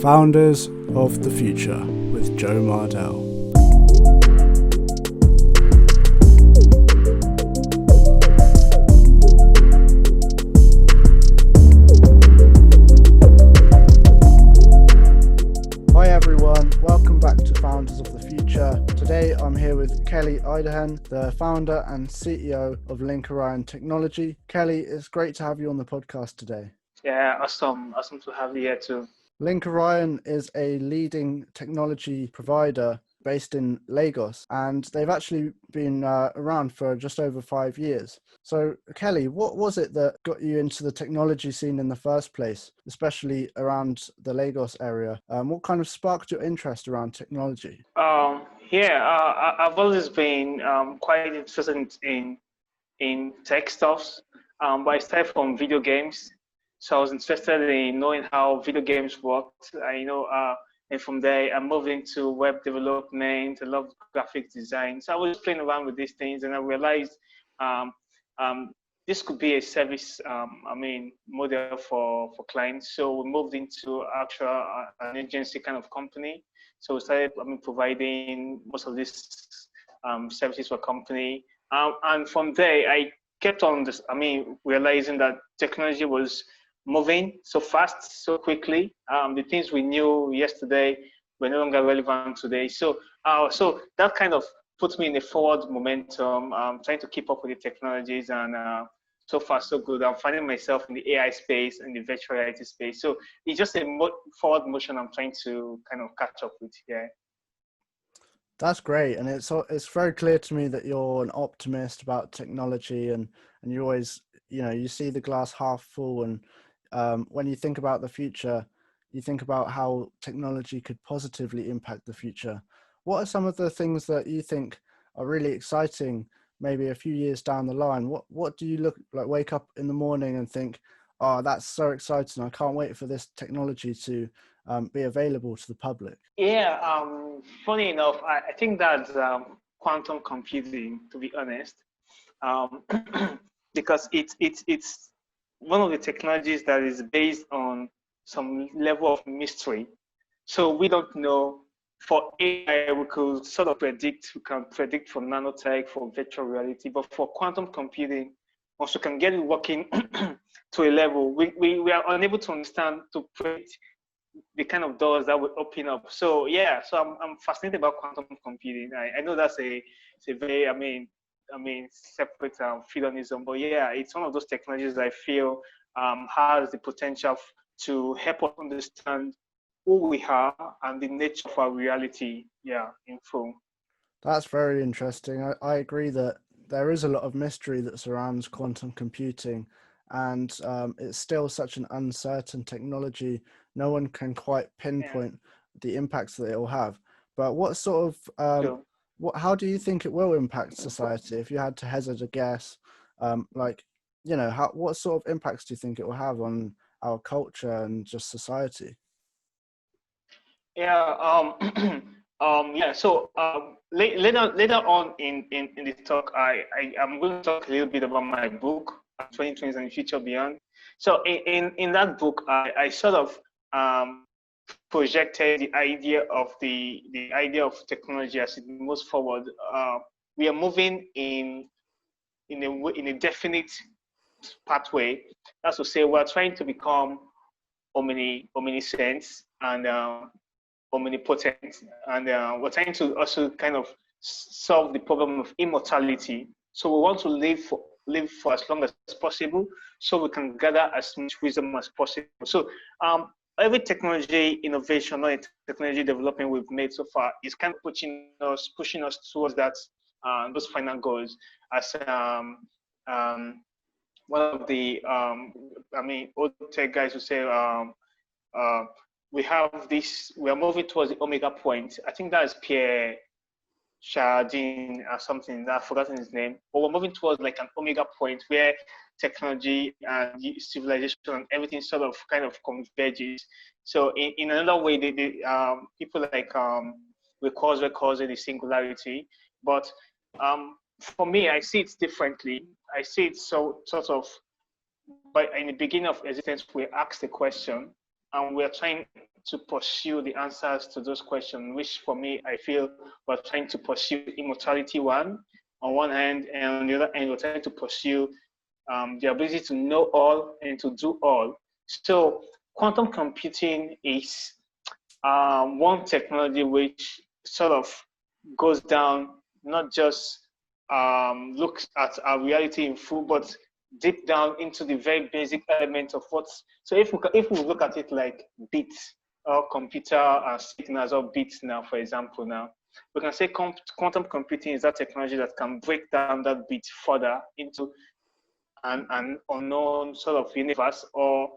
Founders of the Future with Joe Mardell. Hi everyone, welcome back to Founders of the Future. Today I'm here with Kelly Idehen, the founder and CEO of LinkOrion Technology. Kelly, it's great to have you on the podcast today. Yeah, awesome to have you here too. LinkOrion is a leading technology provider based in Lagos, and they've actually been around for just over 5 years. So, Kelly, what was it that got you into the technology scene in the first place, especially around the Lagos area? What kind of sparked your interest around technology? I've always been quite interested in tech stuffs, but I started from video games. So I was interested in knowing how video games worked. And from there I moved into web development. I love graphic design. So I was playing around with these things, and I realized this could be a service, model for clients. So we moved into an agency kind of company. So we started, providing most of these services for company. And from there, I kept on realizing that technology was moving so fast, so quickly. The things we knew yesterday were no longer relevant today. So that kind of puts me in a forward momentum, trying to keep up with the technologies, and so far so good. I'm finding myself in the AI space and the virtual reality space. So it's just a forward motion I'm trying to kind of catch up with here. That's great, and it's very clear to me that you're an optimist about technology, and you always, you see the glass half full, and when you think about the future, you think about how technology could positively impact the future. What are some of the things that you think are really exciting, maybe a few years down the line? What do you wake up in the morning and think, oh, that's so exciting, I can't wait for this technology to be available to the public? Yeah, funny enough, I think that's quantum computing, to be honest, because it's one of the technologies that is based on some level of mystery. So we don't know. For AI, we can predict for nanotech, for virtual reality, but for quantum computing, once we can get it working to a level, we are unable to understand, to predict the kind of doors that will open up. So yeah, so I'm fascinated about quantum computing. I know that's a very separate fieldonism, but yeah, it's one of those technologies that I feel has the potential to help us understand who we are and the nature of our reality. Yeah, in full. That's very interesting. I agree that there is a lot of mystery that surrounds quantum computing, and it's still such an uncertain technology. No one can quite pinpoint the impacts that it will have. But what sort of how do you think it will impact society? If you had to hazard a guess, what sort of impacts do you think it will have on our culture and just society? Yeah. So later on in the talk, I'm going to talk a little bit about my book, 2020s and Future Beyond. So in that book, I sort of projected the idea of the idea of technology as it moves forward. We are moving in a definite pathway. That's to say, we're trying to become omniscient and omnipotent, and we're trying to also kind of solve the problem of immortality. So we want to live for as long as possible, so we can gather as much wisdom as possible. So every technology innovation or technology development we've made so far is kind of pushing us towards that those final goals. As one of the old tech guys who say we are moving towards the omega point. I think that is Pierre Chardin or something, I've forgotten his name. But we're moving towards like an omega point where technology and civilization and everything sort of kind of converges. So in another way, people like recalls the singularity. But for me, I see it differently. I see it sort of, but in the beginning of existence, we ask the question, and we're trying to pursue the answers to those questions, which for me, I feel we're trying to pursue immortality on one hand, and on the other hand, we're trying to pursue the ability to know all and to do all. So quantum computing is one technology which sort of goes down, not just looks at our reality in full, but deep down into the very basic element of what's. So if we look at it like bits or computer signals or bits now, for example, now we can say quantum computing is that technology that can break down that bit further into an unknown sort of universe or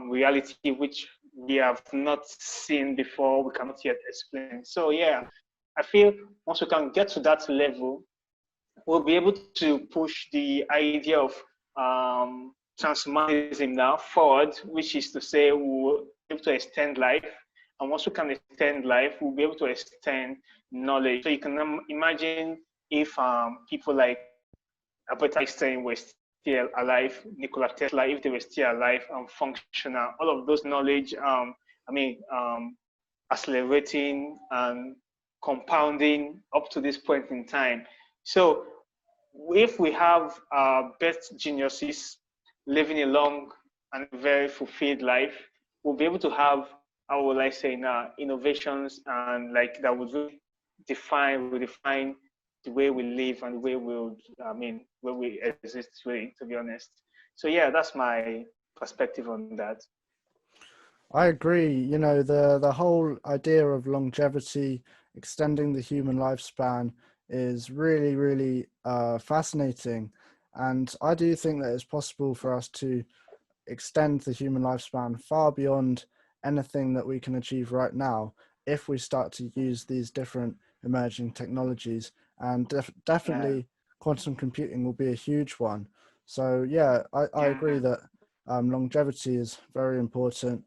reality which we have not seen before, we cannot yet explain. So yeah, I feel once we can get to that level, we'll be able to push the idea of transhumanism now forward, which is to say we'll be able to extend life. And once we can extend life, we'll be able to extend knowledge. So you can imagine if people like Albert Einstein were still alive, Nikola Tesla, if they were still alive and functional, all of those knowledge, accelerating and compounding up to this point in time. So if we have best geniuses living a long and very fulfilled life, we'll be able to have, how will I say now, innovations and like that would really redefine the way we live and the way where we exist, really, to be honest. So yeah, that's my perspective on that. I agree. You know, the whole idea of longevity, extending the human lifespan, is really, really fascinating. And I do think that it's possible for us to extend the human lifespan far beyond anything that we can achieve right now if we start to use these different emerging technologies. And definitely quantum computing will be a huge one. So yeah, I agree that longevity is very important.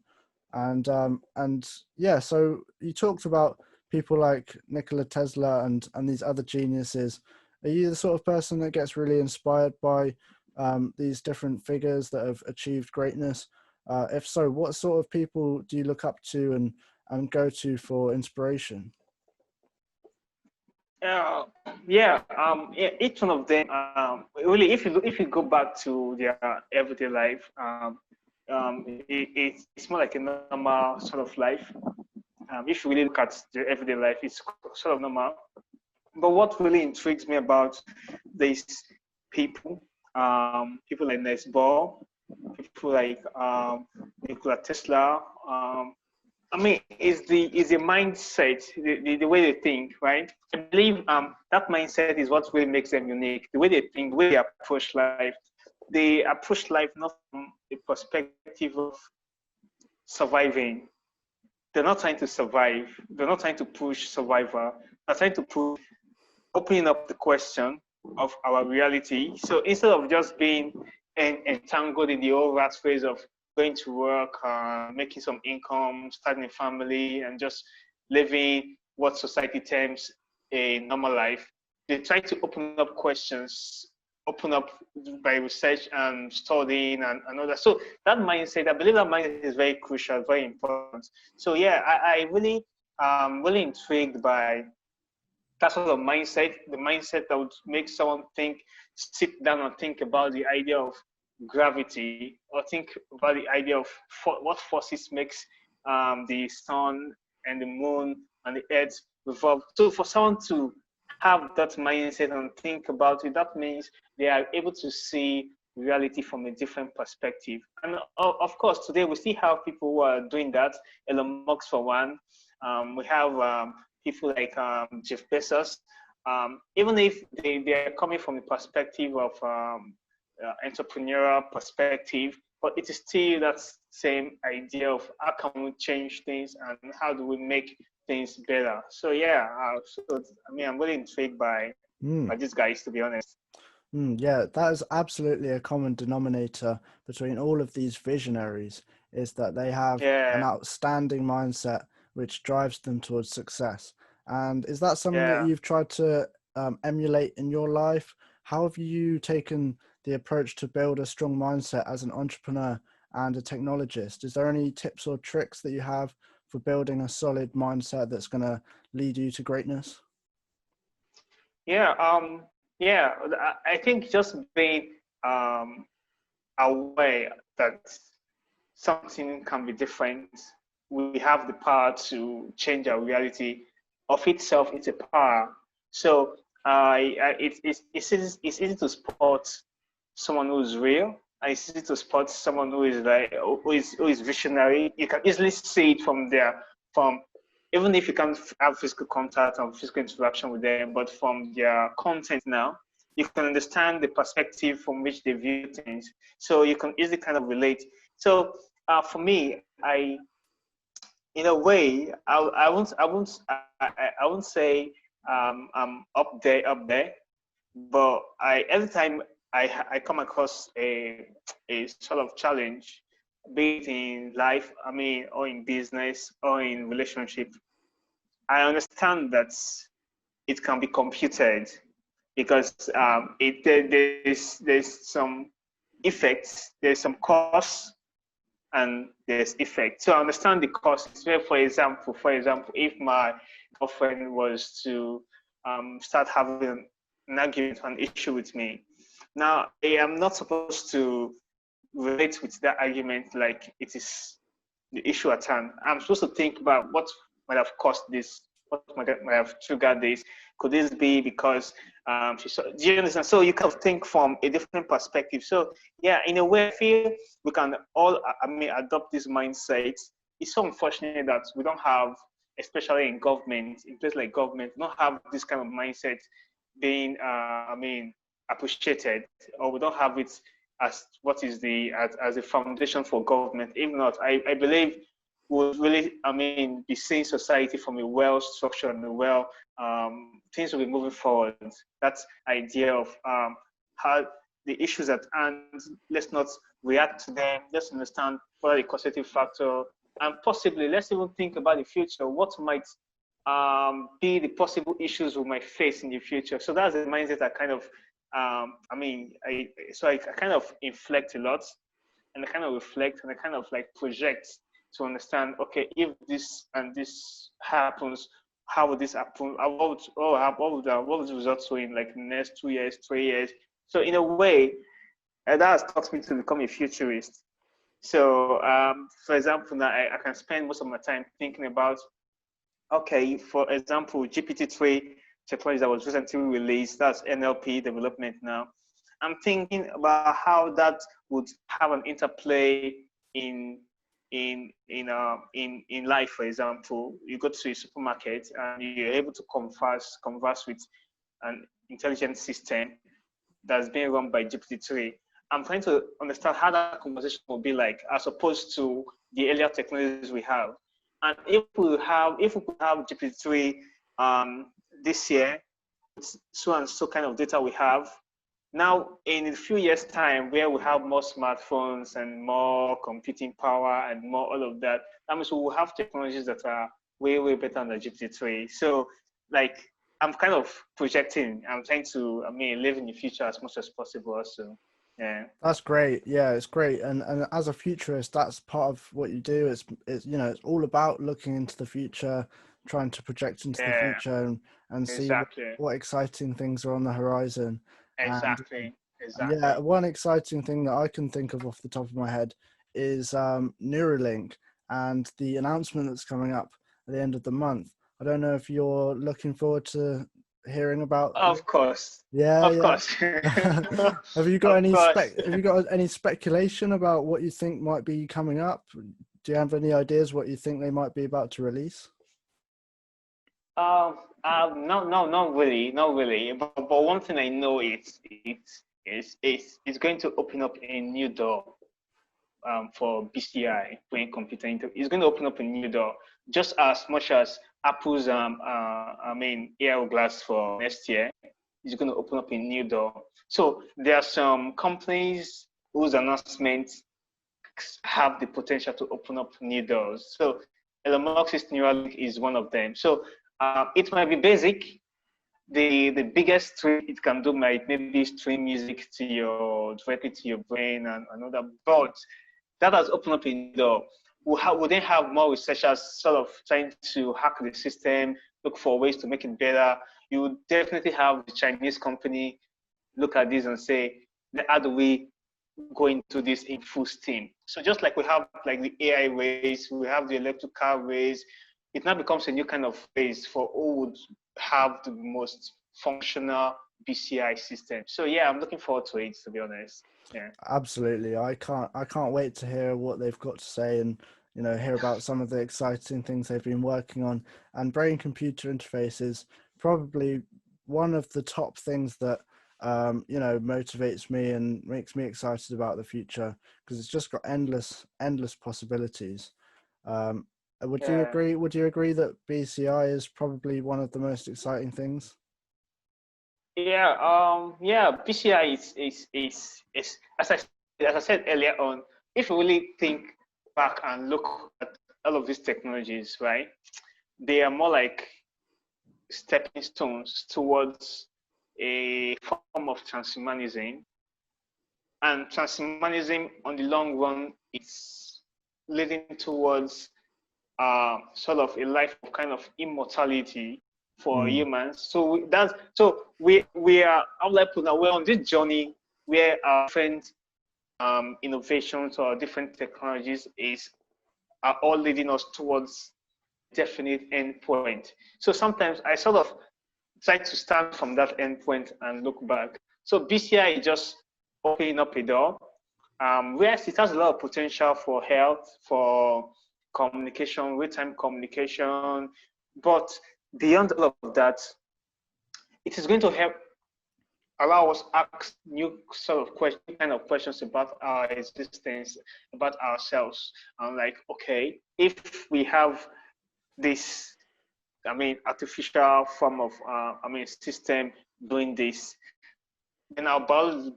And yeah, so you talked about people like Nikola Tesla and these other geniuses. Are you the sort of person that gets really inspired by these different figures that have achieved greatness? If so, what sort of people do you look up to and go to for inspiration? Each one of them, really, if you go back to their everyday life, it's more like a normal sort of life. If you really look at their everyday life, it's sort of normal. But what really intrigues me about these people, people like Niels Bohr, people like Nikola Tesla, is the mindset, the way they think, right? I believe that mindset is what really makes them unique. The way they think, the way they approach life. They approach life not from the perspective of surviving. They're not trying to survive. They're not trying to push survival. They're trying to push opening up the question of our reality. So instead of just being entangled in the old rat race of going to work, making some income, starting a family, and just living what society terms a normal life, they try to open up questions, open up by research and studying and all that. So that mindset, I believe that mindset is very crucial, very important. So yeah, I really really intrigued by that sort of mindset, the mindset that would make someone sit down and think about the idea of gravity, or think about the idea of what forces makes the sun and the moon and the earth revolve. So for someone to have that mindset and think about it, that means they are able to see reality from a different perspective. And of course, today we still have people who are doing that. Elon Musk for one. We have people like Jeff Bezos. Even if they are coming from the perspective of entrepreneurial perspective, but it is still that same idea of how can we change things and how do we make things better. So yeah, I'm really intrigued by these guys, to be honest. Yeah, that is absolutely a common denominator between all of these visionaries, is that they have an outstanding mindset which drives them towards success. And is that something that you've tried to emulate in your life? How have you taken the approach to build a strong mindset as an entrepreneur and a technologist. Is there any tips or tricks that you have for building a solid mindset that's going to lead you to greatness? Yeah, yeah. I think just being aware that something can be different. We have the power to change our reality. Of itself, it's a power. So it's easy to spot someone who's real, and it's easy to spot someone who is like who is visionary. You can easily see it from even if you can't have physical contact or physical interaction with them, but from their content now, you can understand the perspective from which they view things. So you can easily kind of relate. So for me, in a way, I won't say I'm up there, but every time I come across a sort of challenge, be it in life, I mean, or in business or in relationship, I understand that it can be computed because there's some effects, there's some cause, and there's effect. So I understand the cause. So for example, if my girlfriend was to start having an argument, an issue with me, now I am not supposed to relate with that argument like it is the issue at hand. I'm supposed to think about what might have caused this, what might have triggered this. Could this be because she saw? Do you understand? So you can think from a different perspective. So yeah, in a way, I feel we can all, I mean, adopt this mindset. It's so unfortunate that we don't have, especially in government, in places like government, we don't have this kind of mindset being, I mean, appreciated, or we don't have it as what is the as a foundation for government. If not, I believe would really, I mean, be seeing society from a well structured and a well, things will be moving forward. That idea of how the issues at hand, let's not react to them, let's understand what are the causative factor, and possibly let's even think about the future, what might be the possible issues we might face in the future. So that's the mindset I kind of, I mean, I kind of inflect a lot, and I kind of reflect, and I kind of like project to understand, okay, if this and this happens, how would this happen? What would the results be in like the next 2 years, 3 years? So in a way, that has taught me to become a futurist. So for example, now I can spend most of my time thinking about, okay, for example, GPT-3 technology that was recently released, that's NLP development now. I'm thinking about how that would have an interplay in life. For example, you go to a supermarket and you're able to converse with an intelligent system that's being run by GPT-3. I'm trying to understand how that conversation will be like, as opposed to the earlier technologies we have. And if we could have GPT-3 this year, so and so kind of data we have, now, in a few years' time, where we have more smartphones and more computing power and more all of that, that means we will have technologies that are way, way better than the GPT-3. So, like, I'm kind of projecting. I'm trying to, I mean, live in the future as much as possible also. Yeah. That's great. Yeah, it's great. And as a futurist, that's part of what you do. It's you know, it's all about looking into the future, trying to project into the future and see what exciting things are on the horizon. Exactly. And yeah, one exciting thing that I can think of off the top of my head is Neuralink and the announcement that's coming up at the end of the month. I don't know if you're looking forward to hearing about. Of course. Yeah, of yeah. course. Have you got have you got any speculation about what you think might be coming up? Do you have any ideas what you think they might be about to release? No, not really, not really. But one thing I know it's going to open up a new door for BCI, brain computer interface. It's going to open up a new door, just as much as Apple's I mean AR glass for next year is going to open up a new door. So there are some companies whose announcements have the potential to open up new doors. So Elon Musk's Neuralink is one of them. So it might be basic. The biggest trick it can do might maybe stream music to directly to your brain and all that. But that has opened up a door. We then have more researchers sort of trying to hack the system, look for ways to make it better. You would definitely have the Chinese company look at this and say, how do we go into this in full steam? So just like we have like the AI race, we have the electric car race, it now becomes a new kind of race for who would have the most functional BCI system. So yeah, I'm looking forward to it, to be honest. Yeah. Absolutely. I can't wait to hear what they've got to say, and hear about some of the exciting things they've been working on. And brain computer interface is probably one of the top things that motivates me and makes me excited about the future, because it's just got endless possibilities. Would you Yeah. agree that BCI is probably one of the most exciting things? Yeah, BCI is as I said earlier on, if you really think back and look at all of these technologies, right? They are more like stepping stones towards a form of transhumanism. And transhumanism on the long run is leading towards sort of a life of kind of immortality for humans. We are, how will I put now, we're on this journey where our different innovations or different technologies are all leading us towards definite endpoint. So sometimes I sort of try to stand from that endpoint and look back. So BCI is just opening up a door. Whereas it has a lot of potential for health, for communication, real-time communication, but beyond all of that, it is going to help allow us ask new sort of questions about our existence, about ourselves. Like, okay, if we have this, artificial form of, system doing this, then our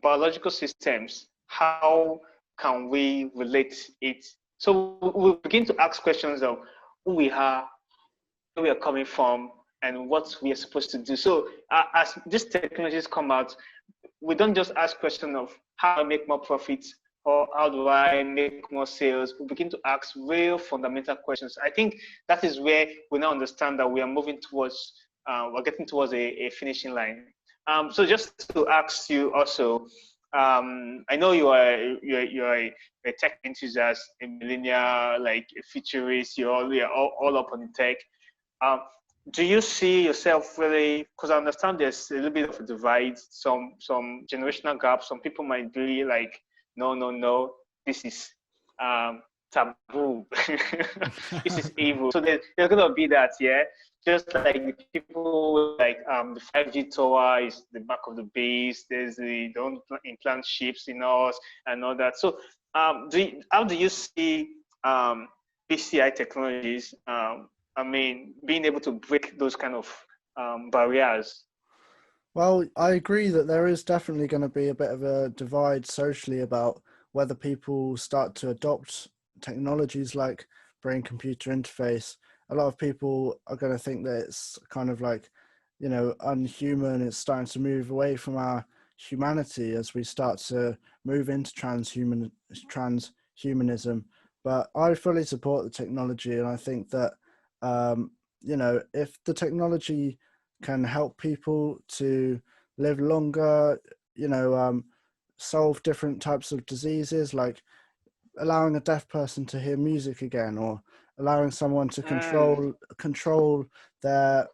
biological systems, how can we relate it? So we begin to ask questions of who we are, where we are coming from, and what we are supposed to do. So as these technologies come out, we don't just ask questions of how I make more profits or how do I make more sales. We begin to ask real fundamental questions. I think that is where we now understand that we are moving towards, we're getting towards a finishing line. So just to ask you also, I know you're a tech enthusiast, a millennial, like a futurist. You're all up on the tech. Do you see yourself really? Because I understand there's a little bit of a divide, some generational gaps. Some people might be like, no, this is taboo. This is evil. So there's gonna be that, yeah. Just like the people like the 5G tower is the back of the beast. There's the don't implant chips in us and all that. So how do you see BCI technologies? Being able to break those kind of barriers. Well, I agree that there is definitely going to be a bit of a divide socially about whether people start to adopt technologies like brain computer interface. A lot of people are going to think that it's kind of like, unhuman. It's starting to move away from our humanity as we start to move into transhumanism. But I fully support the technology, and I think that, if the technology can help people to live longer, solve different types of diseases, like allowing a deaf person to hear music again, or allowing someone to control their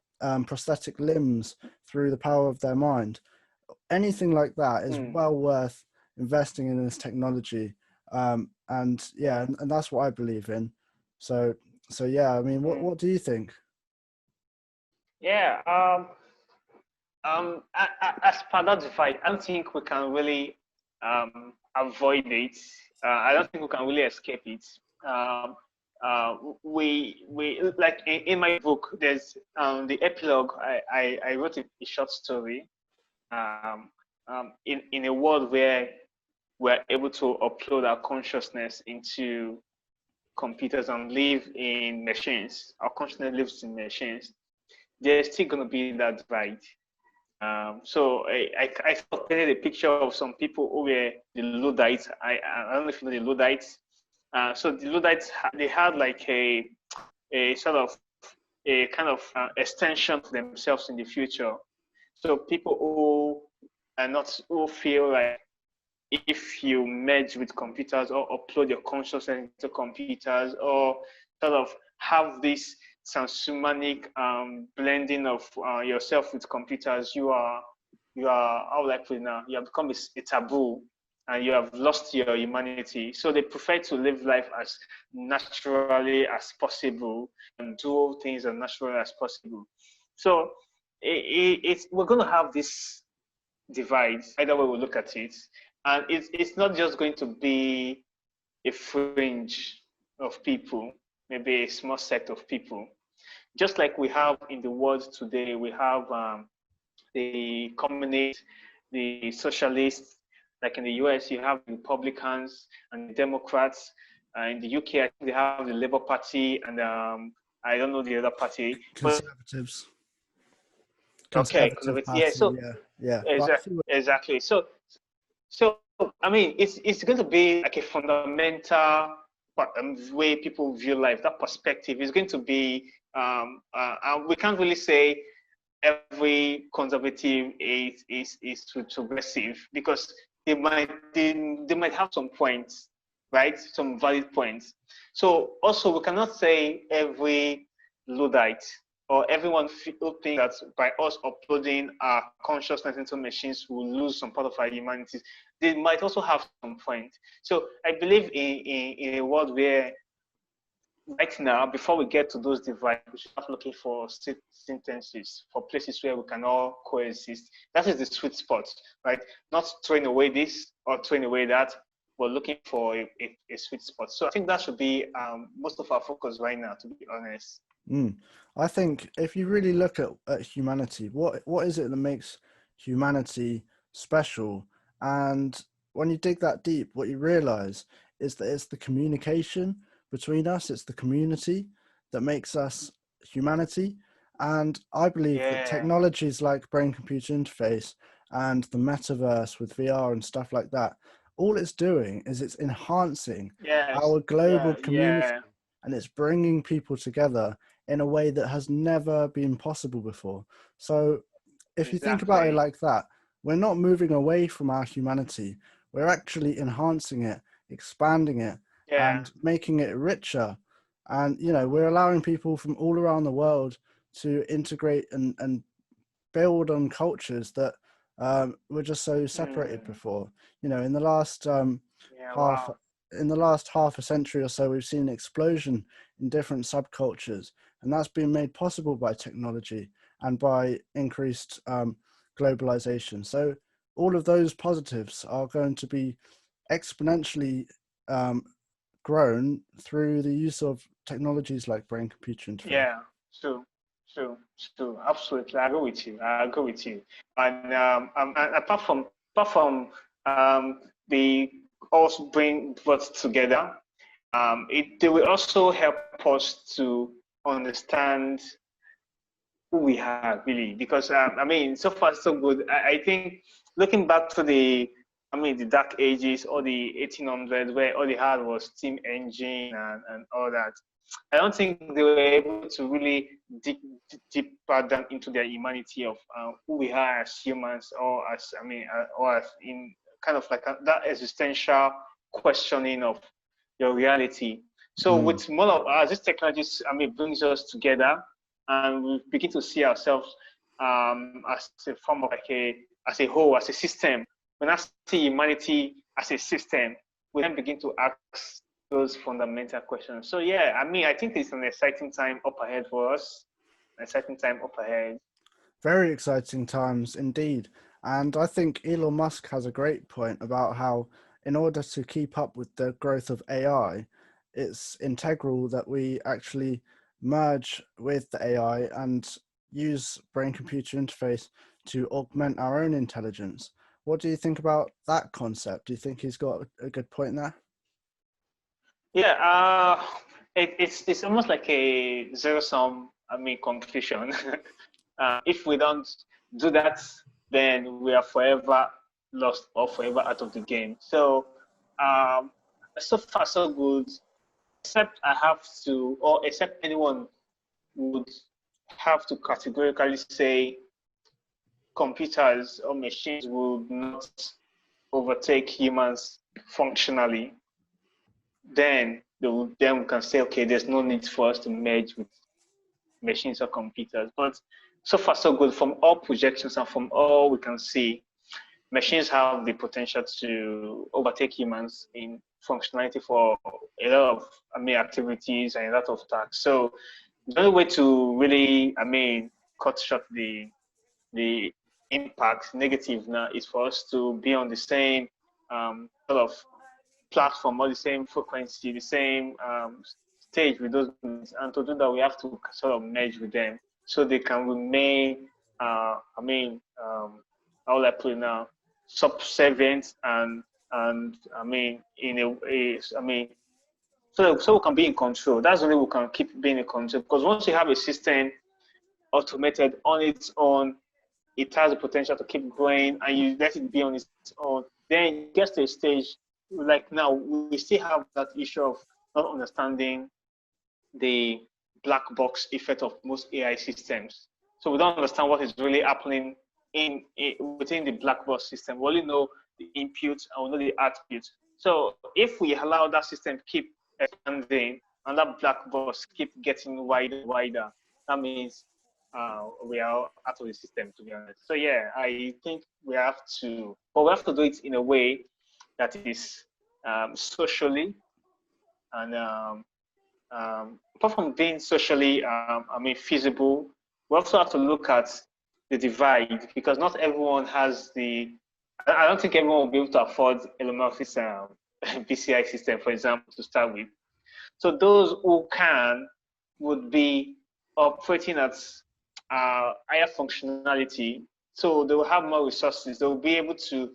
prosthetic limbs through the power of their mind. Anything like that is well worth investing in this technology. And that's what I believe in. So yeah, what do you think? Yeah. As per that divide, I don't think we can really avoid it. I don't think we can really escape it. We like in my book, there's the epilogue. I wrote a short story. In a world where we're able to upload our consciousness into computers and live in machines, our consciousness lives in machines, there's still going to be that divide. So I painted a picture of some people who were the Luddites. I don't know if you know the Luddites. So the Luddites, they had like a sort of a kind of extension for themselves in the future. So people who are not, who feel like if you merge with computers or upload your consciousness into computers or sort of have this transhumanic blending of yourself with computers, you are, how would I put it now? You have become a taboo and you have lost your humanity. So they prefer to live life as naturally as possible and do things as naturally as possible. So we're going to have this divide, either way we look at it. And it's not just going to be a fringe of people, maybe a small set of people. Just like we have in the world today, we have the communists, the socialists. Like in the US, you have the Republicans and the Democrats. In the UK, I think they have the Labour Party and I don't know the other party. Conservatives. Okay, Conservative yeah. Party, So yeah. exactly. So I mean, it's going to be like a fundamental way people view life. That perspective is going to be. We can't really say every conservative is progressive because they might have some points, right? Some valid points. So also we cannot say every Luddite or everyone who thinks that by us uploading our consciousness into machines will lose some part of our humanity. They might also have some point. So I believe in a world where right now, before we get to those divides, we should start looking for sentences, for places where we can all coexist. That is the sweet spot, right? Not throwing away this or throwing away that. We're looking for a sweet spot. So I think that should be most of our focus right now, to be honest. I think if you really look at humanity, what is it that makes humanity special? And when you dig that deep, what you realize is that it's the communication between us, it's the community that makes us humanity. And I believe that technologies like brain-computer interface and the metaverse with VR and stuff like that, all it's doing is it's enhancing our global community, and it's bringing people together in a way that has never been possible before. So if you think about it like that, we're not moving away from our humanity. We're actually enhancing it, expanding it, and making it richer. And, you know, we're allowing people from all around the world to integrate and build on cultures that were just so separated before. You know, in the last in the last half a century or so, we've seen an explosion in different subcultures, and that's been made possible by technology and by increased globalization. So all of those positives are going to be exponentially grown through the use of technologies like brain-computer interface. Yeah, true. Absolutely, I agree with you. And apart from the also being brought together, they will also help us to understand who we are really. Because I mean, so far so good. I think looking back to the dark ages or the 1800s, where all they had was steam engine and all that. I don't think they were able to really dig deeper down into their humanity of who we are as humans, or as or as in kind of like that existential questioning of your reality. So with more of this technology, brings us together, and we begin to see ourselves as a form of as a whole, as a system. When I see humanity as a system, we then begin to ask those fundamental questions. So yeah, I think it's an exciting time up ahead for us. An exciting time up ahead. Very exciting times indeed. And I think Elon Musk has a great point about how, in order to keep up with the growth of AI, it's integral that we actually merge with the AI and use brain-computer interface to augment our own intelligence. What do you think about that concept? Do you think he's got a good point there? Yeah, it's almost like a zero-sum conclusion. If we don't do that, then we are forever lost or forever out of the game. So so far so good. except I have to, or except anyone would have to categorically say computers or machines will not overtake humans functionally, then then we can say, okay, there's no need for us to merge with machines or computers. But so far, so good. From all projections and from all we can see, machines have the potential to overtake humans in functionality for a lot of, activities and a lot of tasks. So the only way to really, cut short the impact negative now is for us to be on the same sort of platform or the same frequency, the same stage with those, and to do that we have to sort of merge with them so they can remain how will I put it now, subservient and in a way, so we can be in control. That's only we can keep being in control, because once you have a system automated on its own, it has the potential to keep growing, and you let it be on its own, then it gets to a stage like now we still have that issue of not understanding the black box effect of most AI systems. So we don't understand what is really happening within the black box system. We only know the inputs and we know the outputs. So if we allow that system keep expanding and that black box keep getting wider, that means we are out of the system, to be honest. So yeah, I think we have to, but we have to do it in a way that is socially and apart from being socially, feasible, we also have to look at the divide, because not everyone has I don't think everyone will be able to afford Elon Musk's BCI system, for example, to start with. So those who can would be operating at higher functionality. So they will have more resources. They will be able to.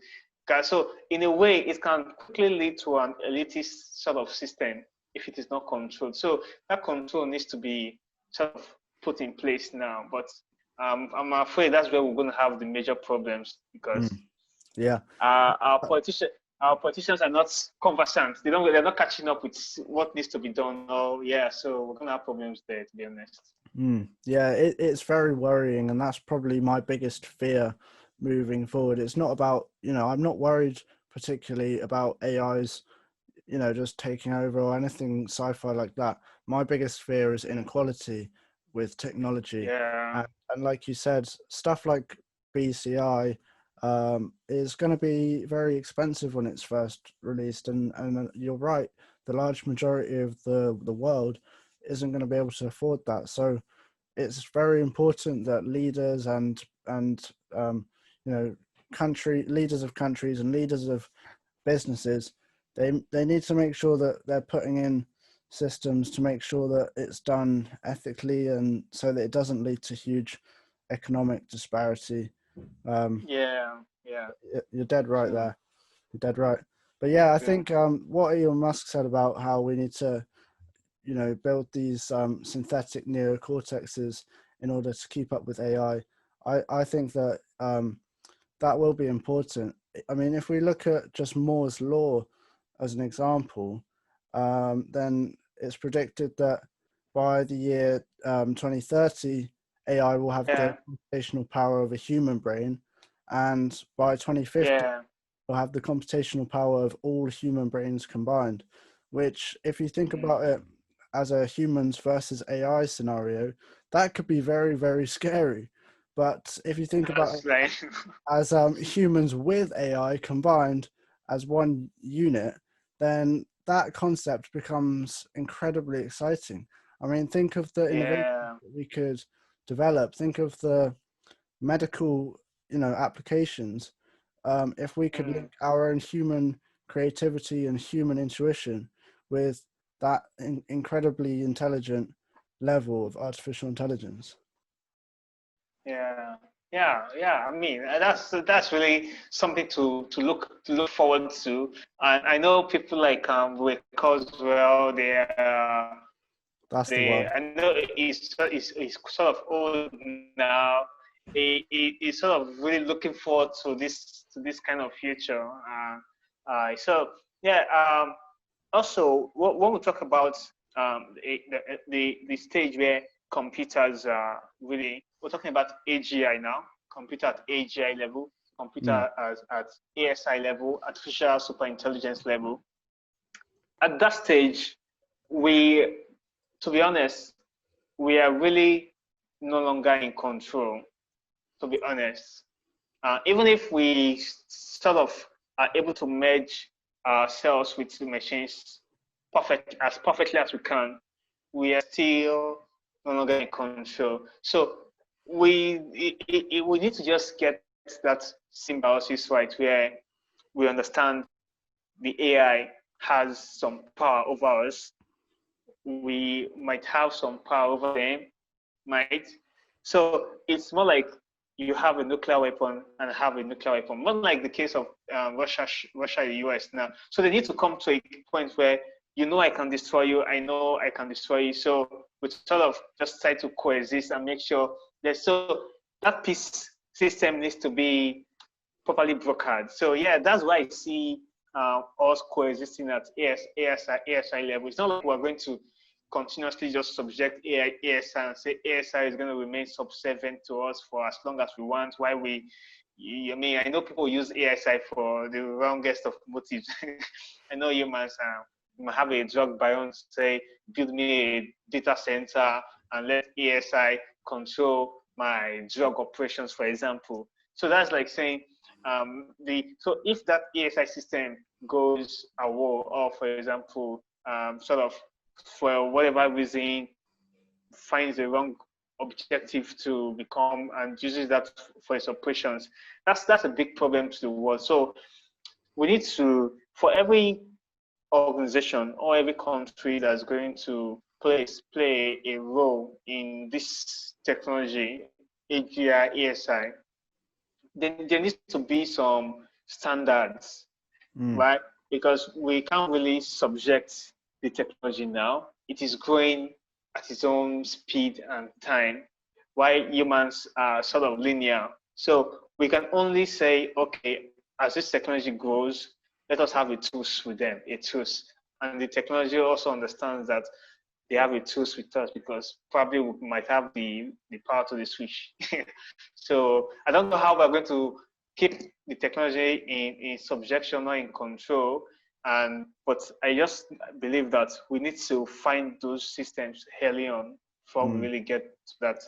So in a way, it can quickly lead to an elitist sort of system if it is not controlled. So that control needs to be sort of put in place now. But I'm afraid that's where we're going to have the major problems, because our politicians are not conversant. They're not catching up with what needs to be done. So we're going to have problems there, to be honest. Yeah, it's very worrying, and that's probably my biggest fear moving forward. It's not about, I'm not worried particularly about AIs, just taking over or anything sci-fi like that. My biggest fear is inequality with technology. Yeah. And like you said, stuff like BCI is going to be very expensive when it's first released. And you're right, the large majority of the world isn't going to be able to afford that. So it's very important that leaders and leaders of countries and leaders of businesses, they need to make sure that they're putting in systems to make sure that it's done ethically, and so that it doesn't lead to huge economic disparity. You're dead right there. You're dead right. But yeah, I think what Elon Musk said about how we need to build these synthetic neocortexes in order to keep up with AI. I think that that will be important. I mean, if we look at just Moore's law as an example, then it's predicted that by the year 2030, AI will have the computational power of a human brain, and by 2050, will have the computational power of all human brains combined, which, if you think about it as a humans versus AI scenario, that could be very, very scary. But if you think about it as humans with AI combined as one unit, then that concept becomes incredibly exciting. I mean, think of the innovation that we could develop. Think of the medical, applications. If we could link our own human creativity and human intuition with that incredibly intelligent level of artificial intelligence. I mean, that's really something to look forward to. And I know people like Coswell, I know he's sort of old now. He's sort of really looking forward to this kind of future. Also, when we talk about the stage where computers are really, we're talking about AGI now, computer at AGI level, computer at ASI level, artificial super intelligence level. At that stage, to be honest, we are really no longer in control, to be honest. Even if we sort of are able to merge ourselves with the machines perfectly as we can, we are still no longer in control. So we need to just get that symbiosis right, where we understand the AI has some power over us. We might have some power over them, might. So it's more like you have a nuclear weapon and have a nuclear weapon, not like the case of Russia, the US now. So they need to come to a point where I can destroy you, I know I can destroy you. So we sort of just try to coexist and make sure that peace system needs to be properly brokered. So yeah, that's why I see us coexisting at ASI level. It's not like we're going to continuously just subject ASI and say ASI is going to remain subservient to us for as long as we want. Why I know people use ASI for the wrongest of motives. I know humans might have a drug baron say, build me a data center and let ASI control my drug operations, for example. So that's like saying, so if that ASI system goes awry, or for example, sort of for whatever reason finds the wrong objective to become and uses that for its operations, that's a big problem to the world. So we need to, for every organization or every country that's going to play a role in this technology, AGI, ASI, then there needs to be some standards, right? Because we can't really subject the technology now. It is growing at its own speed and time, while humans are sort of linear. So we can only say, okay, as this technology grows, let us have a truce with them, a truce. And the technology also understands that they have a truce with us because probably we might have the power to the switch. So I don't know how we're going to keep the technology in subjection or in control. But I just believe that we need to find those systems early on before we really get to that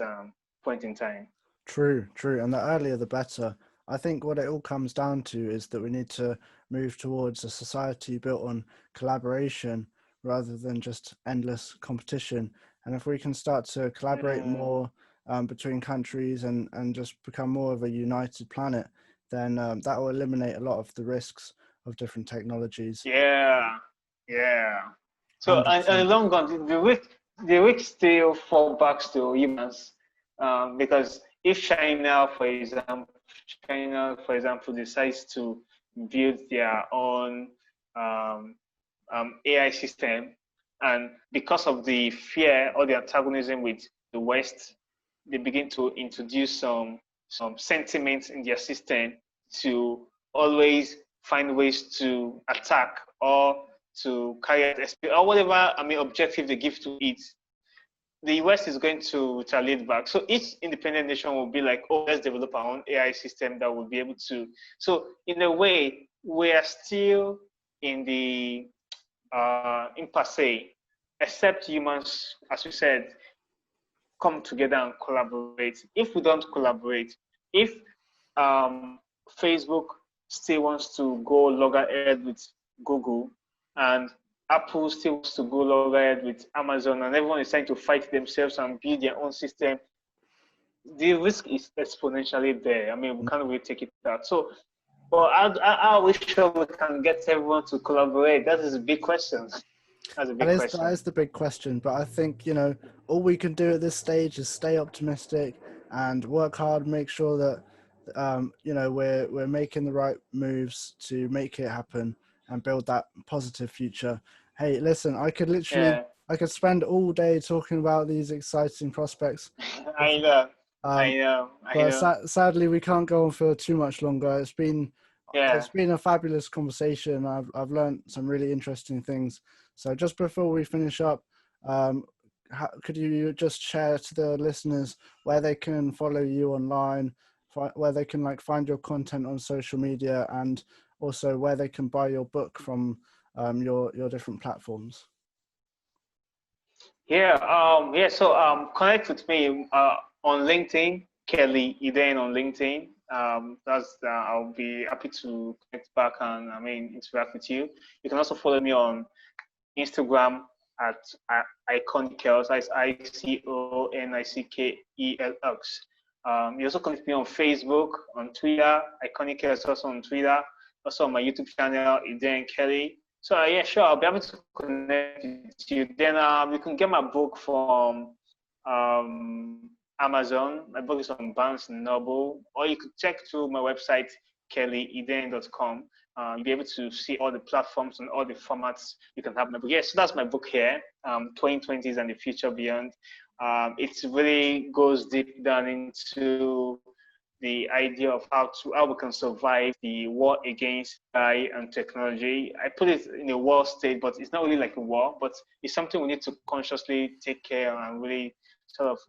point in time. True. And the earlier the better. I think what it all comes down to is that we need to move towards a society built on collaboration rather than just endless competition. And if we can start to collaborate more between countries and just become more of a united planet, then that will eliminate a lot of the risks of different technologies. Yeah. So and in the long run, the risk still fall back to humans, because if China, for example, decides to build their own AI system, and because of the fear or the antagonism with the West, they begin to introduce some sentiments in their system to always find ways to attack or to carry out or whatever objective they give to it. The West is going to retaliate back. So each independent nation will be like, oh, let's develop our own AI system that will be able to. So in a way, we are still in the impasse, except humans, as we said, come together and collaborate. If we don't collaborate, if Facebook still wants to go loggerhead with Google, and Apple still wants to go loggerhead with Amazon, and everyone is trying to fight themselves and build their own system, the risk is exponentially there. We can't really take it out. So, but how are we sure we can get everyone to collaborate? That is a big question. That's a big question. That is the big question. But I think, all we can do at this stage is stay optimistic and work hard, make sure that, we're making the right moves to make it happen and build that positive future. Hey, listen, I could literally, I could spend all day talking about these exciting prospects. I know. But sadly, we can't go on for too much longer. It's been a fabulous conversation. I've learned some really interesting things. So just before we finish up, Could you just share to the listeners where they can follow you online, where they can like find your content on social media, and also where they can buy your book from your different platforms? Yeah. So connect with me on LinkedIn, Kelly Idehen on LinkedIn. I'll be happy to connect back and interact with you. You can also follow me on Instagram at Iconickelx. That's ICONICKELX. You also connect me on Facebook, on Twitter. Iconickelx also on Twitter. Also on my YouTube channel, Idehen Kelly. So yeah, sure, I'll be able to connect with you. Then you can get my book from Amazon. My book is on Barnes and Noble, or you could check through my website, kellyidehen.com. You'll be able to see all the platforms and all the formats you can have my book. Yeah, so that's my book here, 2020s and the Future Beyond. It really goes deep down into the idea of how we can survive the war against AI and technology. I put it in a war state, but it's not really like a war, but it's something we need to consciously take care and really sort of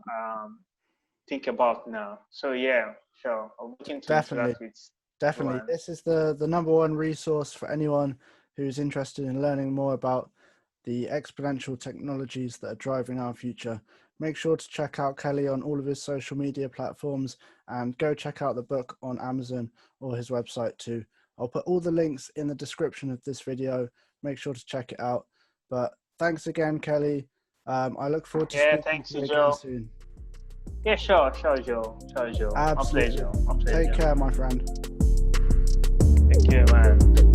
think about now. So yeah, sure. I'm looking to interact with Definitely. everyone. This is the number one resource for anyone who's interested in learning more about the exponential technologies that are driving our future. Make sure to check out Kelly on all of his social media platforms, and go check out the book on Amazon or his website too. I'll put all the links in the description of this video. Make sure to check it out. But thanks again, Kelly. I look forward to speaking Thanks, to you again Joe. soon. Yeah, sure, Joe. Absolutely. My pleasure. Take care, my friend. Thank you, man.